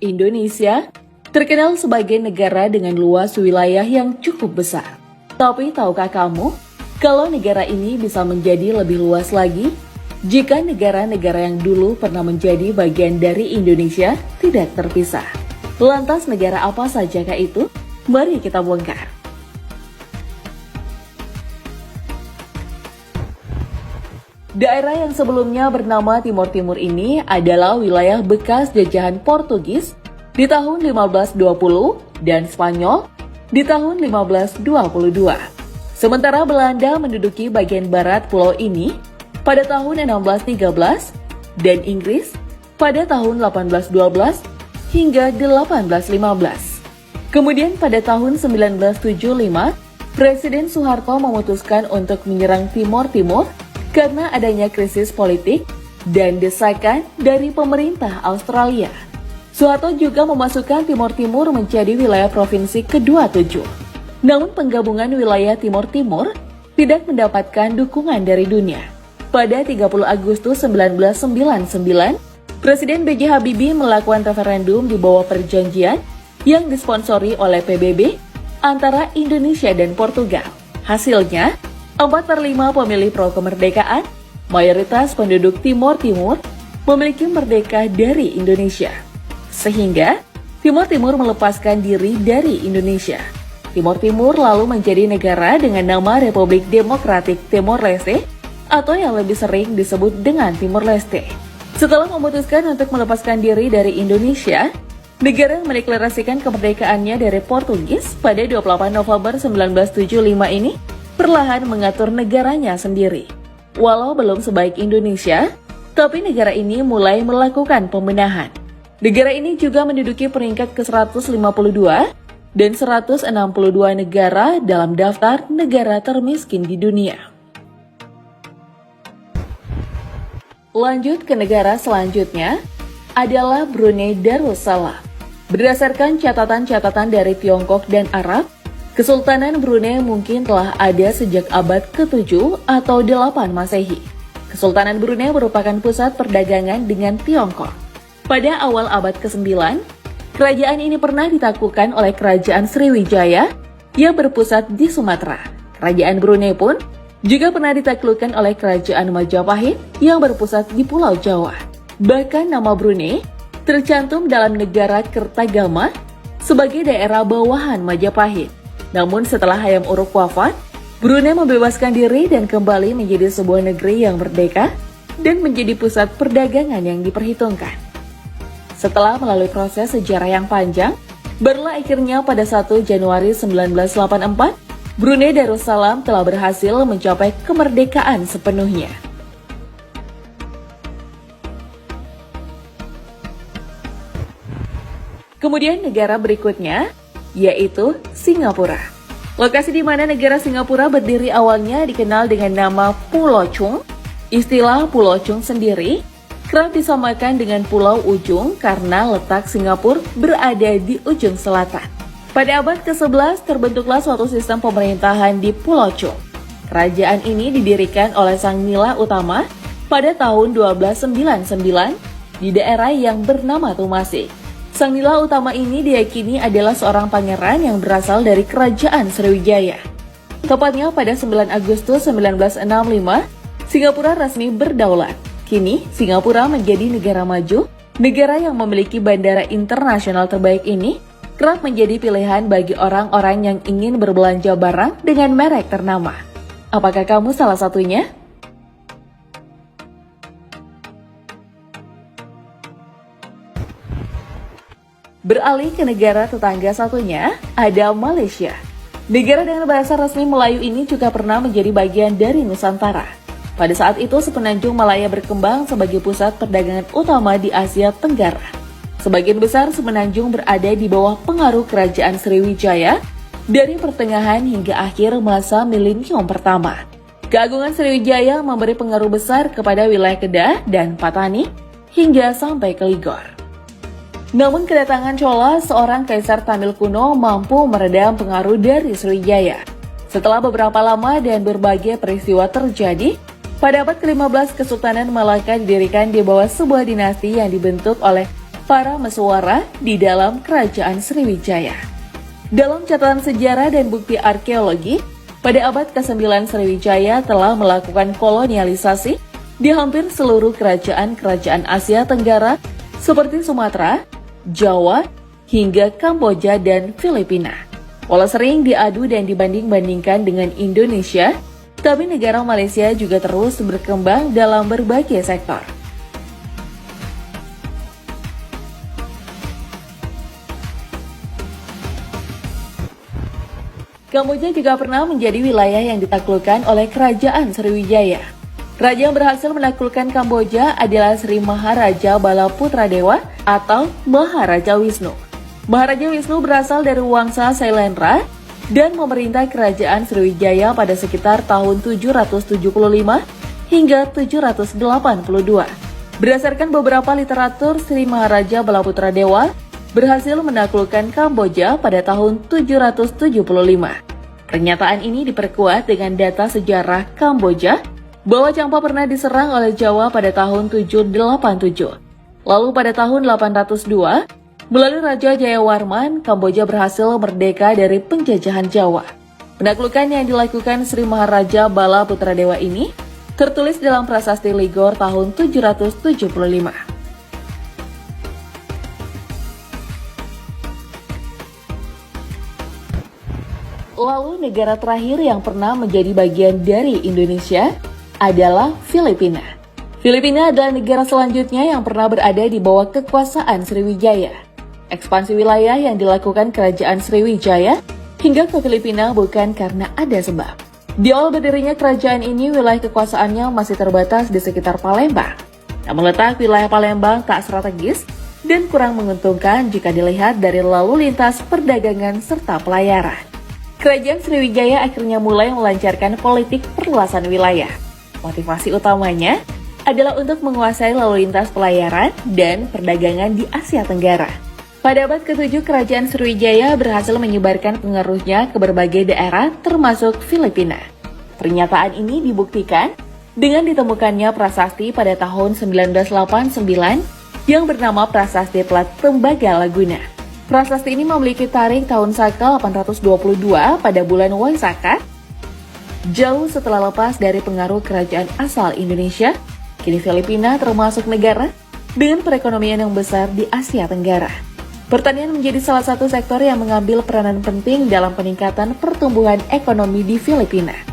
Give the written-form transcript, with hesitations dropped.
Indonesia terkenal sebagai negara dengan luas wilayah yang cukup besar. Tapi tahukah kamu, kalau negara ini bisa menjadi lebih luas lagi jika negara-negara yang dulu pernah menjadi bagian dari Indonesia tidak terpisah? Lantas negara apa sajakah itu? Mari kita bongkar. Daerah yang sebelumnya bernama Timor Timur ini adalah wilayah bekas jajahan Portugis di tahun 1520 dan Spanyol di tahun 1522. Sementara Belanda menduduki bagian barat pulau ini pada tahun 1613 dan Inggris pada tahun 1812 hingga 1815. Kemudian pada tahun 1975, Presiden Soeharto memutuskan untuk menyerang Timor Timur karena adanya krisis politik dan desakan dari pemerintah Australia. Soeharto juga memasukkan Timor Timur menjadi wilayah provinsi ke-27. Namun penggabungan wilayah Timor Timur tidak mendapatkan dukungan dari dunia. Pada 30 Agustus 1999, Presiden B.J. Habibie melakukan referendum di bawah perjanjian yang disponsori oleh PBB antara Indonesia dan Portugal. Hasilnya, 4/5 pemilih pro kemerdekaan, mayoritas penduduk Timor Timur memiliki merdeka dari Indonesia. Sehingga, Timor Timur melepaskan diri dari Indonesia. Timor Timur lalu menjadi negara dengan nama Republik Demokratik Timor Leste atau yang lebih sering disebut dengan Timor Leste. Setelah memutuskan untuk melepaskan diri dari Indonesia, negara yang mendeklarasikan kemerdekaannya dari Portugis pada 28 November 1975 ini perlahan mengatur negaranya sendiri. Walau belum sebaik Indonesia, tapi negara ini mulai melakukan pembenahan. Negara ini juga menduduki peringkat ke-152 dan 162 negara dalam daftar negara termiskin di dunia. Lanjut ke negara selanjutnya adalah Brunei Darussalam. Berdasarkan catatan-catatan dari Tiongkok dan Arab, Kesultanan Brunei mungkin telah ada sejak abad ke-7 atau 8 Masehi. Kesultanan Brunei merupakan pusat perdagangan dengan Tiongkok. Pada awal abad ke-9, kerajaan ini pernah ditaklukkan oleh Kerajaan Sriwijaya yang berpusat di Sumatera. Kerajaan Brunei pun juga pernah ditaklukkan oleh Kerajaan Majapahit yang berpusat di Pulau Jawa. Bahkan nama Brunei tercantum dalam negara Kertagama sebagai daerah bawahan Majapahit. Namun setelah Hayam Wuruk wafat, Brunei membebaskan diri dan kembali menjadi sebuah negeri yang merdeka dan menjadi pusat perdagangan yang diperhitungkan. Setelah melalui proses sejarah yang panjang, barulah akhirnya pada 1 Januari 1984, Brunei Darussalam telah berhasil mencapai kemerdekaan sepenuhnya. Kemudian negara berikutnya yaitu Singapura. Lokasi di mana negara Singapura berdiri awalnya dikenal dengan nama Pulau Chung. Istilah Pulau Chung sendiri kerap disamakan dengan Pulau Ujung karena letak Singapura berada di ujung selatan. Pada abad ke-11 terbentuklah suatu sistem pemerintahan di Pulau Chung. Kerajaan ini didirikan oleh Sang Nila Utama pada tahun 1299 di daerah yang bernama Tumasik. Sang Nila Utama ini diyakini adalah seorang pangeran yang berasal dari Kerajaan Sriwijaya. Tepatnya pada 9 Agustus 1965, Singapura resmi berdaulat. Kini, Singapura menjadi negara maju. Negara yang memiliki bandara internasional terbaik ini kerap menjadi pilihan bagi orang-orang yang ingin berbelanja barang dengan merek ternama. Apakah kamu salah satunya? Beralih ke negara tetangga satunya, ada Malaysia. Negara dengan bahasa resmi Melayu ini juga pernah menjadi bagian dari Nusantara. Pada saat itu, semenanjung Malaya berkembang sebagai pusat perdagangan utama di Asia Tenggara. Sebagian besar semenanjung berada di bawah pengaruh Kerajaan Sriwijaya dari pertengahan hingga akhir masa milenium pertama. Keagungan Sriwijaya memberi pengaruh besar kepada wilayah Kedah dan Patani hingga sampai ke Ligor. Namun kedatangan Chola, seorang kaisar Tamil kuno, mampu meredam pengaruh dari Sriwijaya. Setelah beberapa lama dan berbagai peristiwa terjadi, pada abad ke-15 Kesultanan Malaka didirikan di bawah sebuah dinasti yang dibentuk oleh para mesuara di dalam Kerajaan Sriwijaya. Dalam catatan sejarah dan bukti arkeologi, pada abad ke-9 Sriwijaya telah melakukan kolonialisasi di hampir seluruh kerajaan-kerajaan Asia Tenggara seperti Sumatera, Jawa, hingga Kamboja dan Filipina. Walau sering diadu dan dibanding-bandingkan dengan Indonesia, tapi negara Malaysia juga terus berkembang dalam berbagai sektor. Kamboja juga pernah menjadi wilayah yang ditaklukkan oleh Kerajaan Sriwijaya. Raja yang berhasil menaklukkan Kamboja adalah Sri Maharaja Balaputradewa atau Maharaja Wisnu. Maharaja Wisnu berasal dari Wangsa Sailendra dan memerintah Kerajaan Sriwijaya pada sekitar tahun 775 hingga 782. Berdasarkan beberapa literatur, Sri Maharaja Balaputradewa berhasil menaklukkan Kamboja pada tahun 775. Pernyataan ini diperkuat dengan data sejarah Kamboja bahwa Champa pernah diserang oleh Jawa pada tahun 787. Lalu pada tahun 802, melalui Raja Jayawarman, Kamboja berhasil merdeka dari penjajahan Jawa. Penaklukan yang dilakukan Sri Maharaja Balaputradewa ini tertulis dalam Prasasti Ligor tahun 775. Lalu negara terakhir yang pernah menjadi bagian dari Indonesia adalah Filipina. Filipina adalah negara selanjutnya yang pernah berada di bawah kekuasaan Sriwijaya. Ekspansi wilayah yang dilakukan Kerajaan Sriwijaya hingga ke Filipina bukan karena ada sebab. Di awal berdirinya kerajaan ini, wilayah kekuasaannya masih terbatas di sekitar Palembang. Namun letak wilayah Palembang tak strategis dan kurang menguntungkan jika dilihat dari lalu lintas perdagangan serta pelayaran. Kerajaan Sriwijaya akhirnya mulai melancarkan politik perluasan wilayah. Motivasi utamanya adalah untuk menguasai lalu lintas pelayaran dan perdagangan di Asia Tenggara. Pada abad ke-7, Kerajaan Sriwijaya berhasil menyebarkan pengaruhnya ke berbagai daerah termasuk Filipina. Pernyataan ini dibuktikan dengan ditemukannya prasasti pada tahun 1989 yang bernama Prasasti Plat Tembaga Laguna. Prasasti ini memiliki tarikh tahun Saka 822 pada bulan Waisaka. Jauh setelah lepas dari pengaruh kerajaan asal Indonesia, kini Filipina termasuk negara dengan perekonomian yang besar di Asia Tenggara. Pertanian menjadi salah satu sektor yang mengambil peranan penting dalam peningkatan pertumbuhan ekonomi di Filipina.